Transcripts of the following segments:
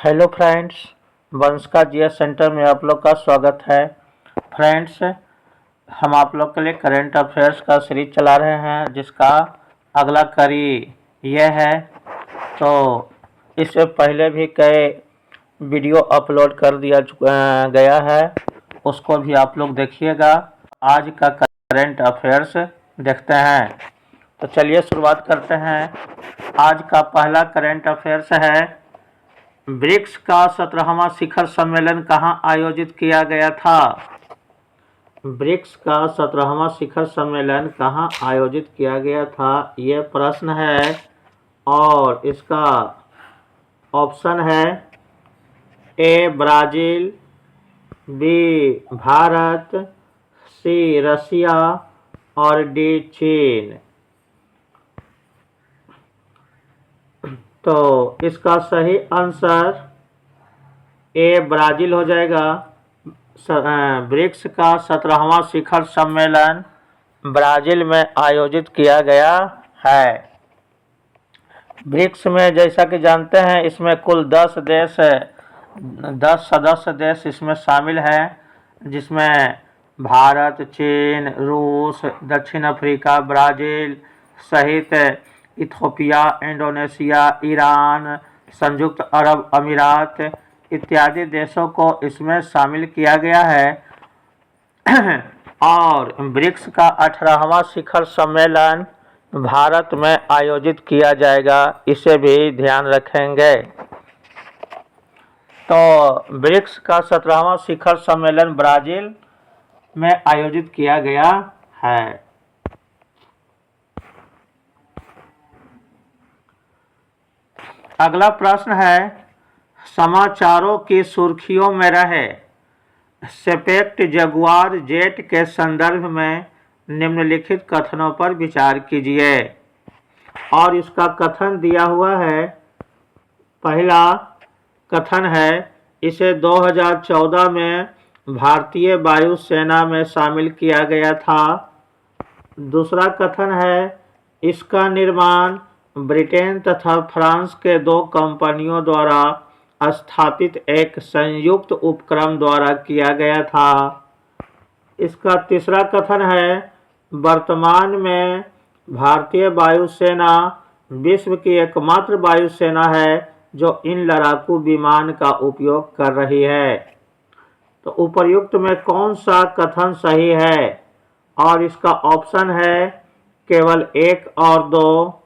Hello friends, वंश का GS centre में आप लोग का स्वागत है। फ्रेंड्स, हम आप लोग के लिए करंट अफेयर्स का सीरीज चला रहे हैं जिसका अगला कड़ी यह है। तो इससे पहले भी कई वीडियो अपलोड कर दिया गया है, उसको भी आप लोग देखिएगा। आज का करंट अफेयर्स देखते हैं। तो चलिए शुरुआत करते हैं। आज का पहला करंट अफेयर्स है, ब्रिक्स का 17वां शिखर सम्मेलन कहाँ आयोजित किया गया था? ब्रिक्स का 17वां शिखर सम्मेलन कहाँ आयोजित किया गया था, ये प्रश्न है। और इसका ऑप्शन है ए ब्राज़ील, बी भारत, सी रसिया और डी चीन। तो इसका सही आंसर ए ब्राज़ील हो जाएगा। ब्रिक्स का 17वां शिखर सम्मेलन ब्राज़ील में आयोजित किया गया है। ब्रिक्स में जैसा कि जानते हैं, इसमें कुल 10 देश 10 सदस्य देश इसमें शामिल हैं, जिसमें भारत, चीन, रूस, दक्षिण अफ्रीका, ब्राज़ील सहित इथियोपिया, इंडोनेशिया, ईरान, संयुक्त अरब अमीरात इत्यादि देशों को इसमें शामिल किया गया है। और ब्रिक्स का 18वां शिखर सम्मेलन भारत में आयोजित किया जाएगा, इसे भी ध्यान रखेंगे। तो ब्रिक्स का 17वां शिखर सम्मेलन ब्राज़ील में आयोजित किया गया है। अगला प्रश्न है, समाचारों की सुर्खियों में रहे स्पेक्ट जगुआर जेट के संदर्भ में निम्नलिखित कथनों पर विचार कीजिए। और इसका कथन दिया हुआ है। पहला कथन है, इसे 2014 में भारतीय वायुसेना में शामिल किया गया था। दूसरा कथन है, इसका निर्माण ब्रिटेन तथा फ्रांस के 2 कंपनियों द्वारा स्थापित एक संयुक्त उपक्रम द्वारा किया गया था। इसका तीसरा कथन है, वर्तमान में भारतीय वायुसेना विश्व की एकमात्र वायुसेना है जो इन लड़ाकू विमान का उपयोग कर रही है। तो उपर्युक्त में कौन सा कथन सही है? और इसका ऑप्शन है केवल 1 और 2,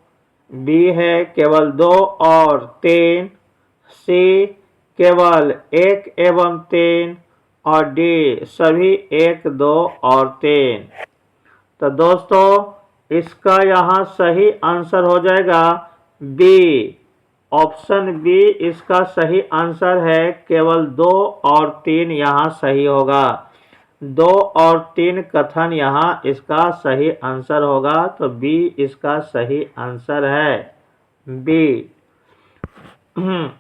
बी है केवल 2 और 3, सी केवल 1 एवं 3 और डी सभी 1, 2 और 3। तो दोस्तों, इसका यहाँ सही आंसर हो जाएगा बी। ऑप्शन बी इसका सही आंसर है। केवल 2 और 3 यहाँ सही होगा। 2 और 3 कथन यहाँ इसका सही आंसर होगा। तो बी इसका सही आंसर है, बी।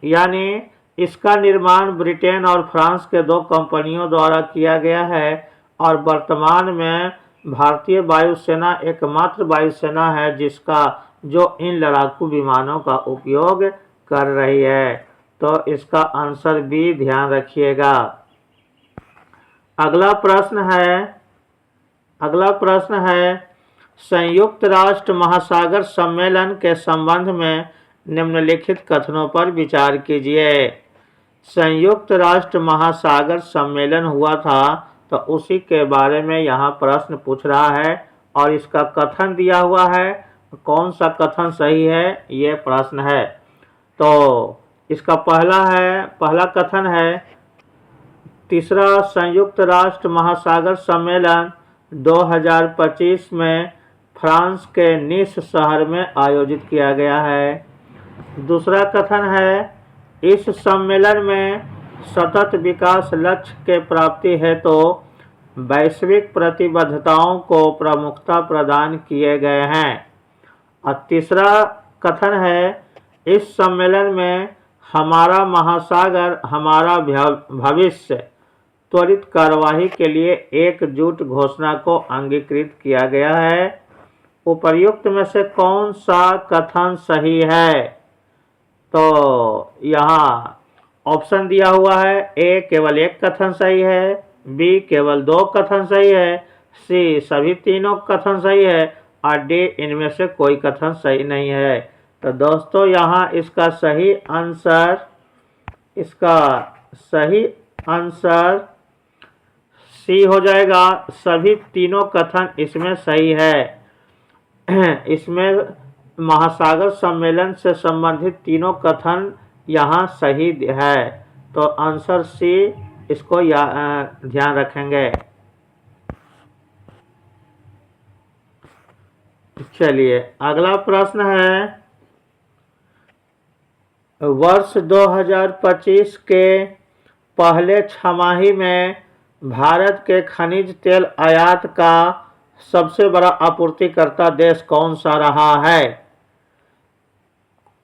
यानी इसका निर्माण ब्रिटेन और फ्रांस के 2 कंपनियों द्वारा किया गया है और वर्तमान में भारतीय वायुसेना एकमात्र वायुसेना है जो इन लड़ाकू विमानों का उपयोग कर रही है। तो इसका आंसर बी ध्यान रखिएगा। अगला प्रश्न है, संयुक्त राष्ट्र महासागर सम्मेलन के संबंध में निम्नलिखित कथनों पर विचार कीजिए। संयुक्त राष्ट्र महासागर सम्मेलन हुआ था, तो उसी के बारे में यहाँ प्रश्न पूछ रहा है और इसका कथन दिया हुआ है। कौन सा कथन सही है, ये प्रश्न है। तो इसका पहला कथन है, तीसरा संयुक्त राष्ट्र महासागर सम्मेलन 2025 में फ्रांस के निस शहर में आयोजित किया गया है। दूसरा कथन है, इस सम्मेलन में सतत विकास लक्ष्य के प्राप्ति हेतु वैश्विक प्रतिबद्धताओं को प्रमुखता प्रदान किए गए हैं। और तीसरा कथन है, इस सम्मेलन में हमारा महासागर हमारा भविष्य त्वरित कार्यवाही के लिए एकजुट घोषणा को अंगीकृत किया गया है। उपर्युक्त में से कौन सा कथन सही है? तो यहाँ ऑप्शन दिया हुआ है, ए केवल एक कथन सही है, बी केवल 2 कथन सही है, सी सभी तीनों कथन सही है और डी इनमें से कोई कथन सही नहीं है। तो दोस्तों यहाँ इसका सही आंसर सी हो जाएगा। सभी तीनों कथन इसमें सही है। इसमें महासागर सम्मेलन से संबंधित तीनों कथन यहाँ सही है। तो आंसर सी इसको ध्यान रखेंगे। चलिए अगला प्रश्न है, वर्ष 2025 के पहले छमाही में भारत के खनिज तेल आयात का सबसे बड़ा आपूर्तिकर्ता देश कौन सा रहा है?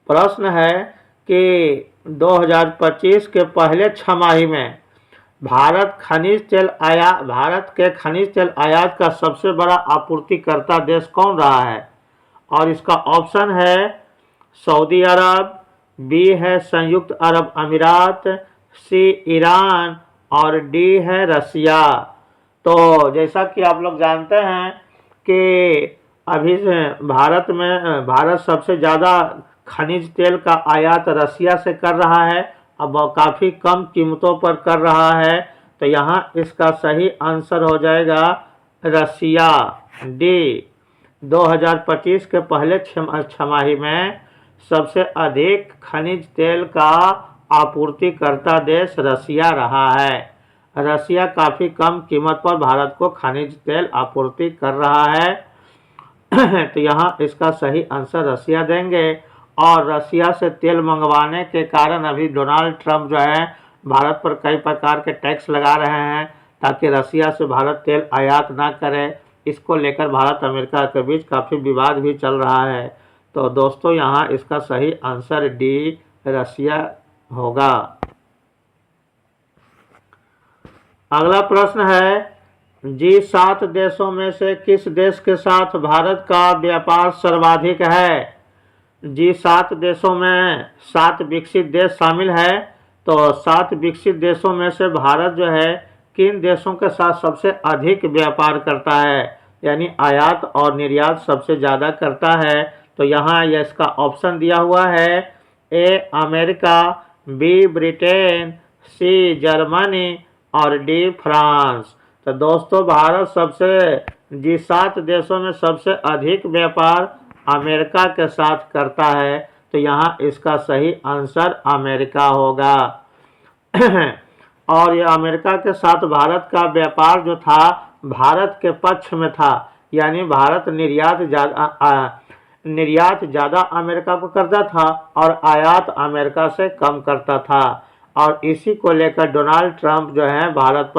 प्रश्न है कि 2025 के पहले छमाही में भारत के खनिज तेल आयात का सबसे बड़ा आपूर्तिकर्ता देश कौन रहा है? और इसका ऑप्शन है सऊदी अरब, बी है संयुक्त अरब अमीरात, सी ईरान और डी है रसिया। तो जैसा कि आप लोग जानते हैं कि अभी भारत सबसे ज़्यादा खनिज तेल का आयात रसिया से कर रहा है। अब काफ़ी कम कीमतों पर कर रहा है। तो यहाँ इसका सही आंसर हो जाएगा रसिया, डी। 2025 के पहले छमाही में सबसे अधिक खनिज तेल का आपूर्तिकर्ता देश रसिया रहा है। रसिया काफ़ी कम कीमत पर भारत को खनिज तेल आपूर्ति कर रहा है। तो यहाँ इसका सही आंसर रसिया देंगे। और रसिया से तेल मंगवाने के कारण अभी डोनाल्ड ट्रंप जो है भारत पर कई प्रकार के टैक्स लगा रहे हैं ताकि रसिया से भारत तेल आयात ना करे। इसको लेकर भारत अमेरिका के बीच काफ़ी विवाद भी चल रहा है। तो दोस्तों यहाँ इसका सही आंसर डी रसिया होगा। अगला प्रश्न है, G7 देशों में से किस देश के साथ भारत का व्यापार सर्वाधिक है? G7 देशों में 7 विकसित देश शामिल है। तो 7 विकसित देशों में से भारत जो है किन देशों के साथ सबसे अधिक व्यापार करता है, यानी आयात और निर्यात सबसे ज़्यादा करता है? तो यहाँ इसका ऑप्शन दिया हुआ है, A America, B Britain, C Germany और डी फ्रांस। तो दोस्तों भारत G7 देशों में सबसे अधिक व्यापार अमेरिका के साथ करता है। तो यहाँ इसका सही आंसर अमेरिका होगा। और ये अमेरिका के साथ भारत का व्यापार जो था भारत के पक्ष में था, यानी भारत निर्यात ज़्यादा अमेरिका को करता था और आयात अमेरिका से कम करता था। और इसी को लेकर डोनाल्ड ट्रंप जो है भारत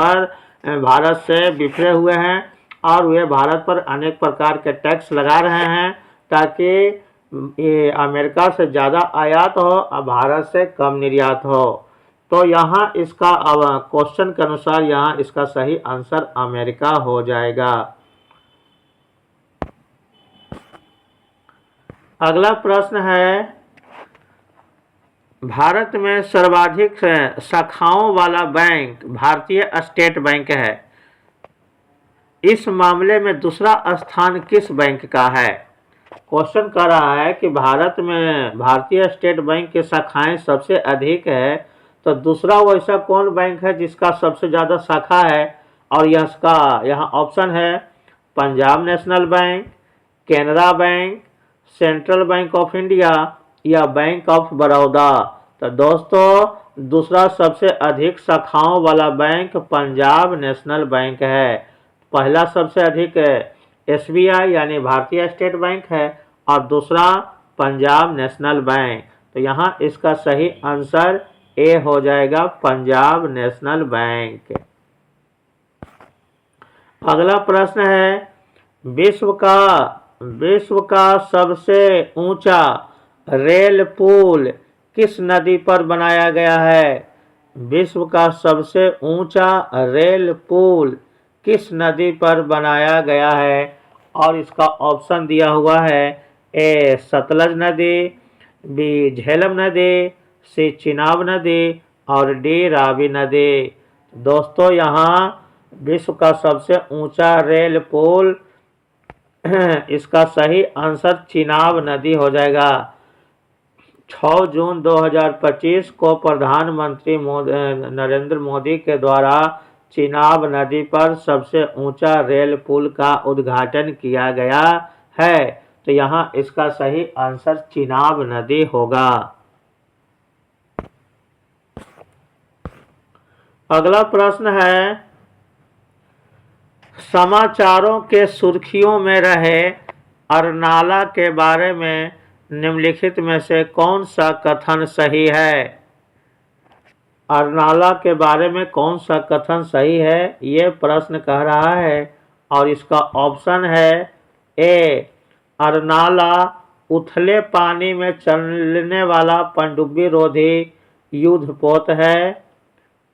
से बिफरे हुए हैं और वे भारत पर अनेक प्रकार के टैक्स लगा रहे हैं ताकि ये अमेरिका से ज़्यादा आयात हो और भारत से कम निर्यात हो। तो यहाँ इसका क्वेश्चन के अनुसार यहाँ इसका सही आंसर अमेरिका हो जाएगा। अगला प्रश्न है, भारत में सर्वाधिक शाखाओं वाला बैंक भारतीय स्टेट बैंक है। इस मामले में दूसरा स्थान किस बैंक का है? क्वेश्चन कर रहा है कि भारत में भारतीय स्टेट बैंक की शाखाएं सबसे अधिक है, तो दूसरा वैसा कौन बैंक है जिसका सबसे ज़्यादा शाखा है? और यहाँ ऑप्शन है Punjab national bank, Canara bank, central bank of India या बैंक ऑफ बड़ौदा। तो दोस्तों दूसरा सबसे अधिक शाखाओं वाला बैंक पंजाब नेशनल बैंक है। पहला सबसे अधिक SBI यानी भारतीय स्टेट बैंक है और दूसरा पंजाब नेशनल बैंक। तो यहाँ इसका सही आंसर ए हो जाएगा, पंजाब नेशनल बैंक। अगला प्रश्न है, विश्व का सबसे ऊंचा रेल पुल किस नदी पर बनाया गया है? विश्व का सबसे ऊंचा रेल पुल किस नदी पर बनाया गया है? और इसका ऑप्शन दिया हुआ है, ए सतलज नदी, बी झेलम नदी, सी चिनाब नदी और डी रावी नदी। दोस्तों यहाँ विश्व का सबसे ऊंचा रेल पुल इसका सही आंसर चिनाब नदी हो जाएगा। 6 जून 2025 को प्रधानमंत्री नरेंद्र मोदी के द्वारा चिनाब नदी पर सबसे ऊंचा रेल पुल का उद्घाटन किया गया है। तो यहाँ इसका सही आंसर चिनाब नदी होगा। अगला प्रश्न है, समाचारों के सुर्खियों में रहे अरनाला के बारे में निम्नलिखित में से कौन सा कथन सही है? अरनाला के बारे में कौन सा कथन सही है, ये प्रश्न कह रहा है। और इसका ऑप्शन है ए, अरनाला उथले पानी में चलने वाला पनडुब्बी रोधी युद्धपोत है।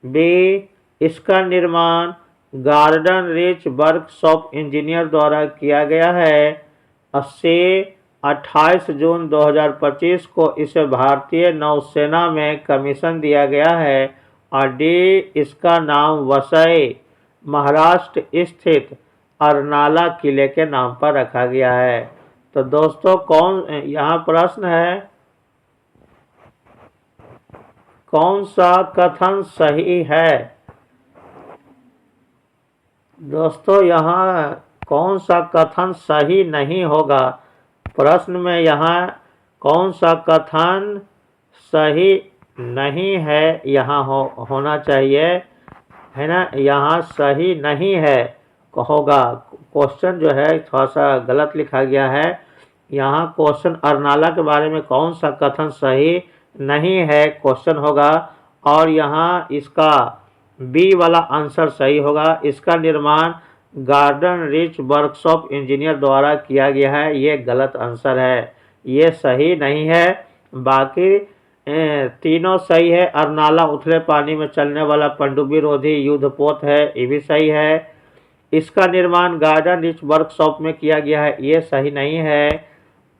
बी, इसका निर्माण गार्डन रिच वर्कशॉप इंजीनियर द्वारा किया गया है। सी, 28 जून 2025 को इसे भारतीय नौसेना में कमीशन दिया गया है। और डी, इसका नाम वसई महाराष्ट्र स्थित अरनाला किले के नाम पर रखा गया है। तो दोस्तों यहाँ प्रश्न है, कौन सा कथन सही है? दोस्तों यहाँ कौन सा कथन सही नहीं होगा? प्रश्न में यहाँ कौन सा कथन सही नहीं है यहाँ होना चाहिए, है ना। यहाँ सही नहीं है होगा। क्वेश्चन जो है थोड़ा सा गलत लिखा गया है। यहाँ क्वेश्चन अरनाला के बारे में कौन सा कथन सही नहीं है क्वेश्चन होगा। और यहाँ इसका बी वाला आंसर सही होगा। इसका निर्माण गार्डन रिच वर्कशॉप इंजीनियर द्वारा किया गया है, ये गलत आंसर है, ये सही नहीं है। बाकी तीनों सही है। अरनाला उथले पानी में चलने वाला पनडुब्बी रोधी युद्धपोत है, ये भी सही है। इसका निर्माण गार्डन रिच वर्कशॉप में किया गया है, ये सही नहीं है।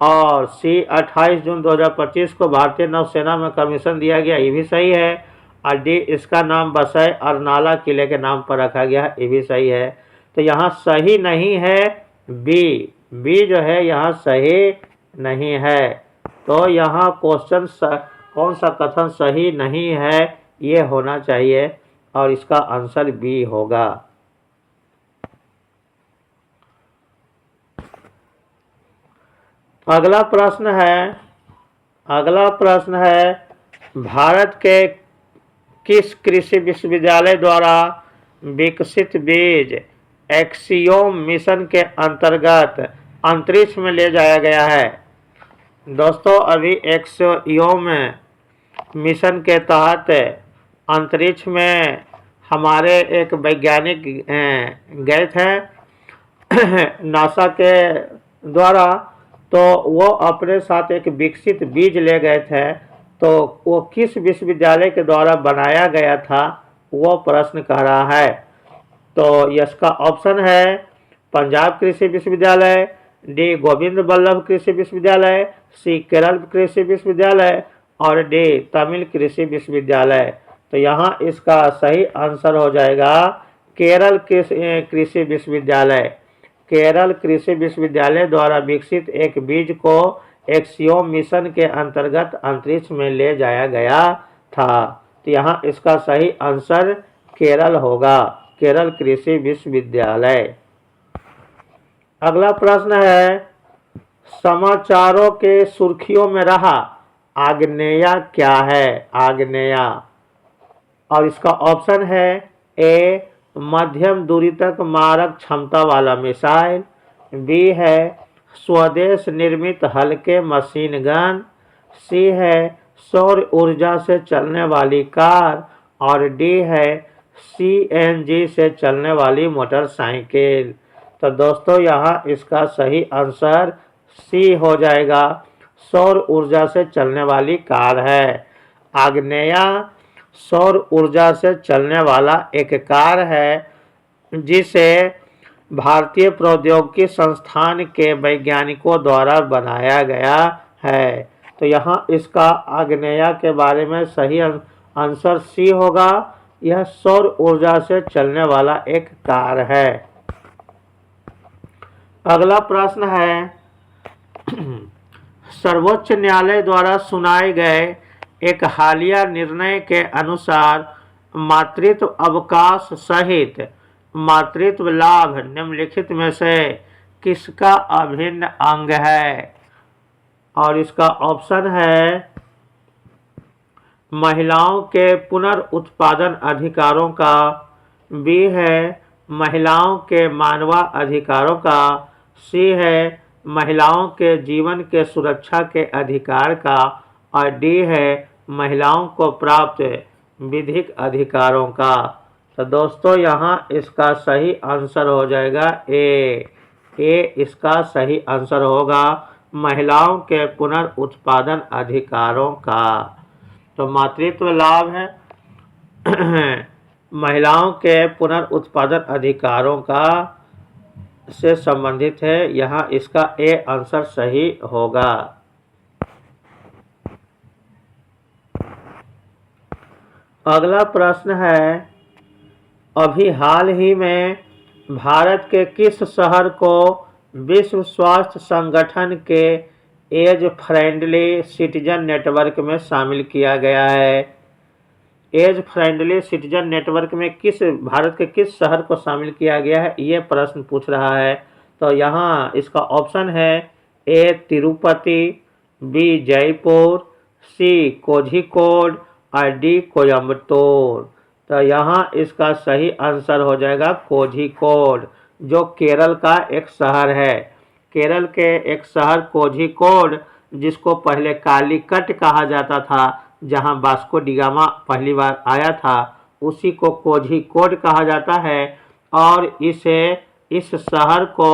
और सी, 28 जून 2025 को भारतीय नौसेना में कमीशन दिया गया, ये भी सही है। और डी, इसका नाम वसई अरनाला किले के नाम पर रखा गया है, ये भी सही है। तो यहाँ सही नहीं है बी, बी जो है यहाँ सही नहीं है। तो यहाँ क्वेश्चन कौन सा कथन सही नहीं है ये होना चाहिए, और इसका आंसर बी होगा। अगला प्रश्न है, भारत के किस कृषि विश्वविद्यालय द्वारा विकसित बीज एक्सियोम मिशन के अंतर्गत अंतरिक्ष में ले जाया गया है? दोस्तों अभी एक्सियोम मिशन के तहत अंतरिक्ष में हमारे एक वैज्ञानिक गए थे नासा के द्वारा। तो वो अपने साथ एक विकसित बीज ले गए थे। तो वो किस विश्वविद्यालय के द्वारा बनाया गया था वो प्रश्न कह रहा है। तो इसका ऑप्शन है पंजाब कृषि विश्वविद्यालय, डी, गोविंद बल्लभ कृषि विश्वविद्यालय, सी, केरल कृषि विश्वविद्यालय, और डी, तमिल कृषि विश्वविद्यालय। तो यहाँ इसका सही आंसर हो जाएगा केरल कृषि विश्वविद्यालय। केरल कृषि विश्वविद्यालय द्वारा विकसित एक बीज को एक्सियोम मिशन के अंतर्गत अंतरिक्ष में ले जाया गया था। तो यहाँ इसका सही आंसर केरल होगा, केरल कृषि विश्वविद्यालय। अगला प्रश्न है, समाचारों के सुर्खियों में रहा आग्नेय क्या है? आग्नेय, और इसका ऑप्शन है ए, मध्यम दूरी तक मारक क्षमता वाला मिसाइल, बी है स्वदेश निर्मित हल्के मशीन गन, सी है सौर ऊर्जा से चलने वाली कार, और डी है CNG से चलने वाली मोटरसाइकिल। तो दोस्तों यहाँ इसका सही आंसर सी हो जाएगा, सौर ऊर्जा से चलने वाली कार है। आग्नेय सौर ऊर्जा से चलने वाला एक कार है जिसे भारतीय प्रौद्योगिकी संस्थान के वैज्ञानिकों द्वारा बनाया गया है। तो यहाँ इसका आग्नेय के बारे में सही आंसर सी होगा। यह सौर ऊर्जा से चलने वाला एक कार है। अगला प्रश्न है सर्वोच्च न्यायालय द्वारा सुनाए गए एक हालिया निर्णय के अनुसार मातृत्व अवकाश सहित मातृत्व लाभ निम्नलिखित में से किसका अभिन्न अंग है? और इसका ऑप्शन है महिलाओं के पुनर्उत्पादन अधिकारों का, बी है महिलाओं के मानवाधिकारों का, सी है महिलाओं के जीवन के सुरक्षा के अधिकार का, और डी है महिलाओं को प्राप्त विधिक अधिकारों का। तो दोस्तों यहाँ इसका सही आंसर हो जाएगा ए इसका सही आंसर होगा महिलाओं के पुनर्उत्पादन अधिकारों का। तो मातृत्व लाभ है महिलाओं के पुनर्उत्पादन अधिकारों का से संबंधित है। यहाँ इसका ए आंसर सही होगा। अगला प्रश्न है अभी हाल ही में भारत के किस शहर को विश्व स्वास्थ्य संगठन के एज फ्रेंडली सिटीजन नेटवर्क में शामिल किया गया है? एज फ्रेंडली सिटीजन नेटवर्क में भारत के किस शहर को शामिल किया गया है, ये प्रश्न पूछ रहा है। तो यहाँ इसका ऑप्शन है ए तिरुपति, बी जयपुर, सी कोझिकोड और डी कोयम्बटूर। तो यहाँ इसका सही आंसर हो जाएगा कोझिकोड, जो केरल का एक शहर है। केरल के एक शहर कोझिकोड, जिसको पहले कालीकट कहा जाता था, जहाँ वास्को डी गामा पहली बार आया था, उसी को कोझिकोड कहा जाता है। और इस शहर को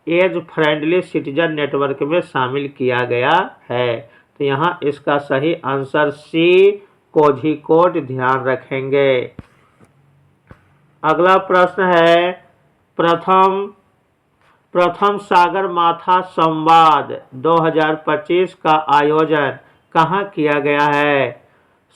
एज फ्रेंडली सिटीजन नेटवर्क में शामिल किया गया है। तो यहाँ इसका सही आंसर सी कोझिकोड ध्यान रखेंगे। अगला प्रश्न है प्रथम सागरमाथा संवाद 2025 का आयोजन कहाँ किया गया है?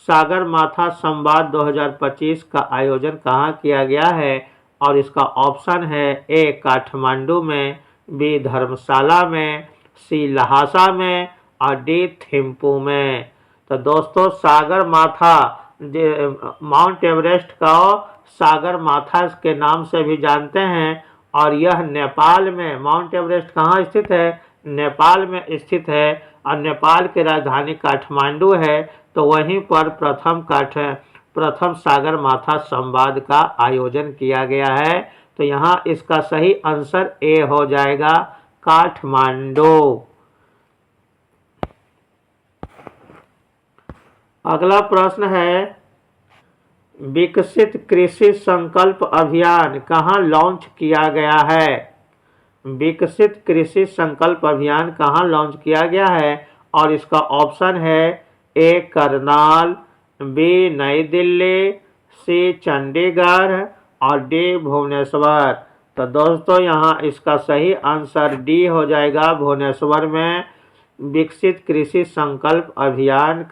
सागरमाथा संवाद 2025 का आयोजन कहाँ किया गया है? और इसका ऑप्शन है ए काठमांडू में, बी धर्मशाला में, सी लहासा में और डी थिम्पू में। तो दोस्तों सागरमाथा माउंट एवरेस्ट का सागरमाथा के नाम से भी जानते हैं, और यह नेपाल में, माउंट एवरेस्ट कहाँ स्थित है? नेपाल में स्थित है, और नेपाल की राजधानी काठमांडू है। तो वहीं पर प्रथम सागरमाथा संवाद का आयोजन किया गया है। तो यहाँ इसका सही आंसर ए हो जाएगा काठमांडू। अगला प्रश्न है विकसित कृषि संकल्प अभियान कहाँ लॉन्च किया गया है? विकसित कृषि संकल्प अभियान कहाँ लॉन्च किया गया है? और इसका ऑप्शन है ए करनाल, बी नई दिल्ली, सी चंडीगढ़ और डी भुवनेश्वर। तो दोस्तों यहाँ इसका सही आंसर डी हो जाएगा, भुवनेश्वर में विकसित कृषि संकल्प अभियान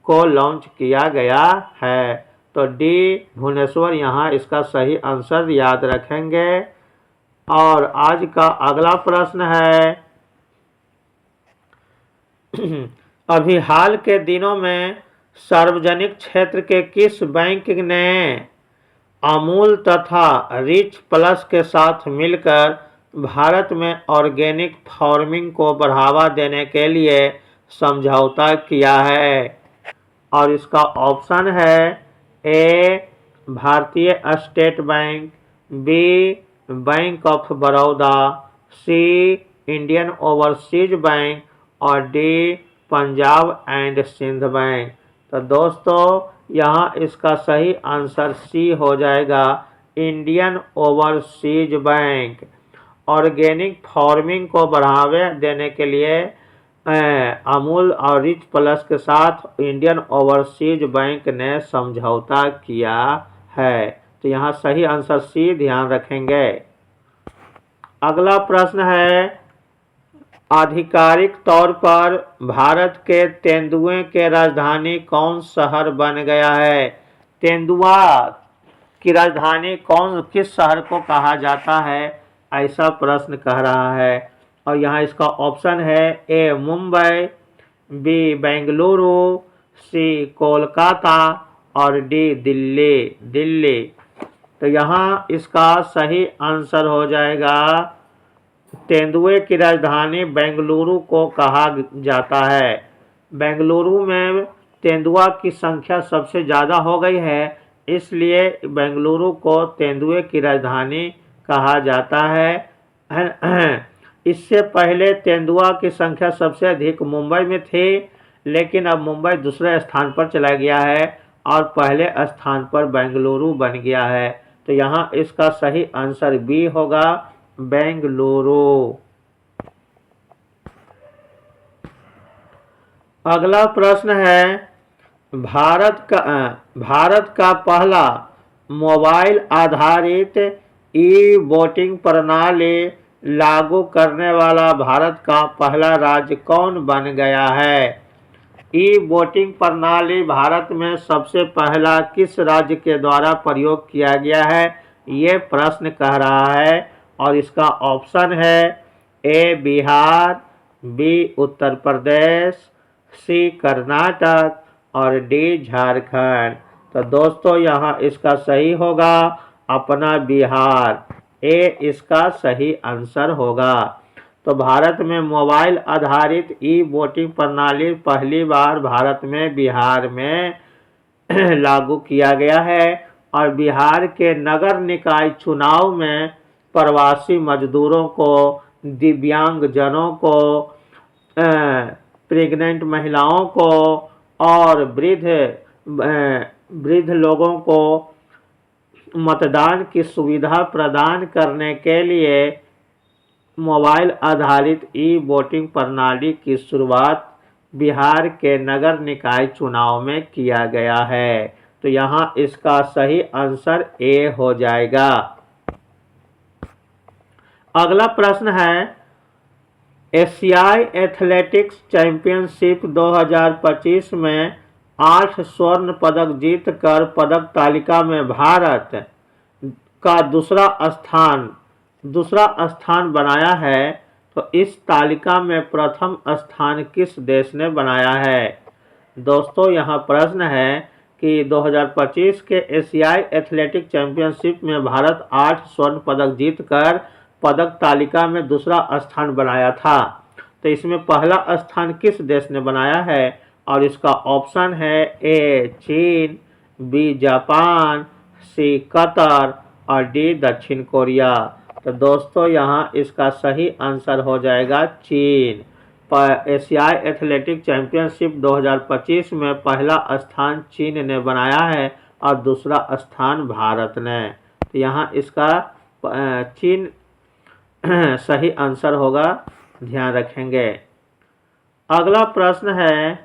को लॉन्च किया गया है। तो डी भुवनेश्वर यहाँ इसका सही आंसर याद रखेंगे। और आज का अगला प्रश्न है अभी हाल के दिनों में सार्वजनिक क्षेत्र के किस बैंक ने अमूल तथा रिच प्लस के साथ मिलकर भारत में ऑर्गेनिक फार्मिंग को बढ़ावा देने के लिए समझौता किया है? और इसका ऑप्शन है ए भारतीय state bank, B bank of Baroda, C Indian overseas bank और D Punjab and Sindh bank. तो दोस्तों यहाँ इसका सही आंसर सी हो जाएगा, Indian overseas bank. Organic farming को बढ़ावा देने के लिए अमूल और रिच प्लस के साथ इंडियन ओवरसीज बैंक ने समझौता किया है। तो यहाँ सही आंसर सी ध्यान रखेंगे। अगला प्रश्न है आधिकारिक तौर पर भारत के तेंदुए के राजधानी कौन शहर बन गया है? तेंदुआ की राजधानी किस शहर को कहा जाता है, ऐसा प्रश्न कह रहा है। और यहाँ इसका ऑप्शन है ए मुंबई, बी बेंगलुरु, सी कोलकाता और डी दिल्ली। तो यहाँ इसका सही आंसर हो जाएगा, तेंदुए की राजधानी बेंगलुरु को कहा जाता है। बेंगलुरु में तेंदुआ की संख्या सबसे ज़्यादा हो गई है, इसलिए बेंगलुरु को तेंदुए की राजधानी कहा जाता है। इससे पहले तेंदुआ की संख्या सबसे अधिक मुंबई में थी, लेकिन अब मुंबई दूसरे स्थान पर चला गया है और पहले स्थान पर बेंगलुरु बन गया है। तो यहाँ इसका सही आंसर बी होगा, बेंगलुरु। अगला प्रश्न है, भारत का पहला मोबाइल आधारित ई वोटिंग प्रणाली लागू करने वाला भारत का पहला राज्य कौन बन गया है? ई वोटिंग प्रणाली भारत में सबसे पहला किस राज्य के द्वारा प्रयोग किया गया है, ये प्रश्न कह रहा है। और इसका ऑप्शन है ए बिहार, बी उत्तर प्रदेश, सी कर्नाटक और डी झारखंड। तो दोस्तों यहाँ इसका सही होगा अपना बिहार, ए इसका सही आंसर होगा। तो भारत में मोबाइल आधारित ई वोटिंग प्रणाली पहली बार भारत में बिहार में लागू किया गया है। और बिहार के नगर निकाय चुनाव में प्रवासी मजदूरों को, दिव्यांगजनों को, प्रेग्नेंट महिलाओं को और वृद्ध लोगों को मतदान की सुविधा प्रदान करने के लिए मोबाइल आधारित ई वोटिंग प्रणाली की शुरुआत बिहार के नगर निकाय चुनाव में किया गया है। तो यहाँ इसका सही आंसर ए हो जाएगा। अगला प्रश्न है, एशियाई एथलेटिक्स चैंपियनशिप 2025 में 8 स्वर्ण पदक जीतकर पदक तालिका में भारत का दूसरा स्थान बनाया है। तो इस तालिका में प्रथम स्थान किस देश ने बनाया है? दोस्तों यहाँ प्रश्न है कि 2025 के एशियाई एथलेटिक चैंपियनशिप में भारत 8 स्वर्ण पदक जीतकर पदक तालिका में दूसरा स्थान बनाया था। तो इसमें पहला स्थान किस देश ने बनाया है? और इसका ऑप्शन है ए चीन, बी जापान, सी कतर और डी दक्षिण कोरिया। तो दोस्तों यहाँ इसका सही आंसर हो जाएगा चीन। एशियाई एथलेटिक चैंपियनशिप 2025 में पहला स्थान चीन ने बनाया है और दूसरा स्थान भारत ने। तो यहाँ इसका चीन सही आंसर होगा, ध्यान रखेंगे। अगला प्रश्न है,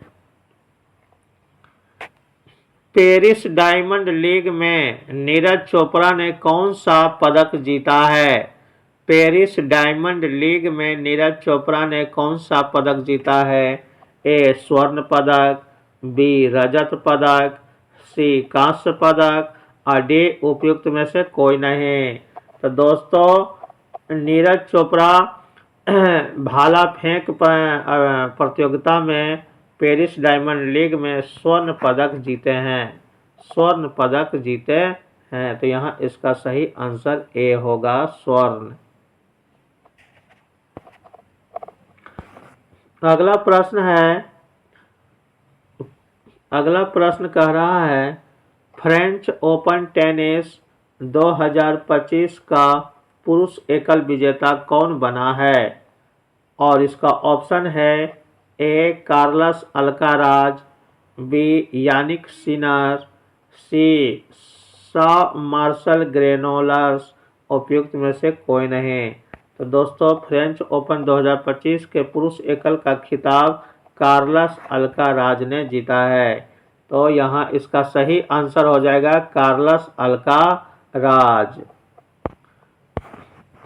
पेरिस डायमंड लीग में नीरज चोपड़ा ने कौन सा पदक जीता है? पेरिस डायमंड लीग में नीरज चोपड़ा ने कौन सा पदक जीता है? ए स्वर्ण पदक, बी रजत पदक, सी कांस्य पदक और डी उपयुक्त में से कोई नहीं। तो दोस्तों नीरज चोपड़ा भाला फेंक प्रतियोगिता में पेरिस डायमंड लीग में स्वर्ण पदक जीते हैं, तो यहाँ इसका सही आंसर ए होगा, स्वर्ण। अगला प्रश्न कह रहा है, फ्रेंच ओपन टेनिस 2025 का पुरुष एकल विजेता कौन बना है? और इसका ऑप्शन है A Carlos Alcaraz, B Jannik Sinner, C Marcel Granollers, उपयुक्त में से कोई नहीं। तो दोस्तों फ्रेंच ओपन 2025 के पुरुष एकल का खिताब कार्लस अल्काराज ने जीता है। तो यहाँ इसका सही आंसर हो जाएगा कार्लस अल्काराज।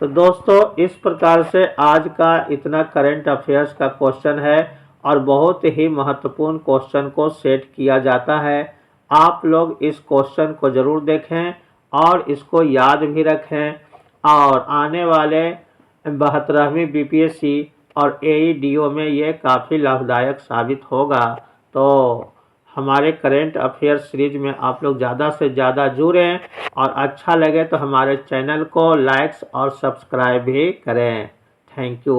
तो दोस्तों इस प्रकार से आज का इतना करंट अफेयर्स का क्वेश्चन है और बहुत ही महत्वपूर्ण क्वेश्चन को सेट किया जाता है। आप लोग इस क्वेश्चन को ज़रूर देखें और इसको याद भी रखें और आने वाले 72वीं बीपीएससी और एईडीओ में ये काफ़ी लाभदायक साबित होगा। तो हमारे करेंट अफेयर सीरीज में आप लोग ज़्यादा से ज़्यादा जुड़ें और अच्छा लगे तो हमारे चैनल को लाइक्स और सब्सक्राइब भी करें। Thank you.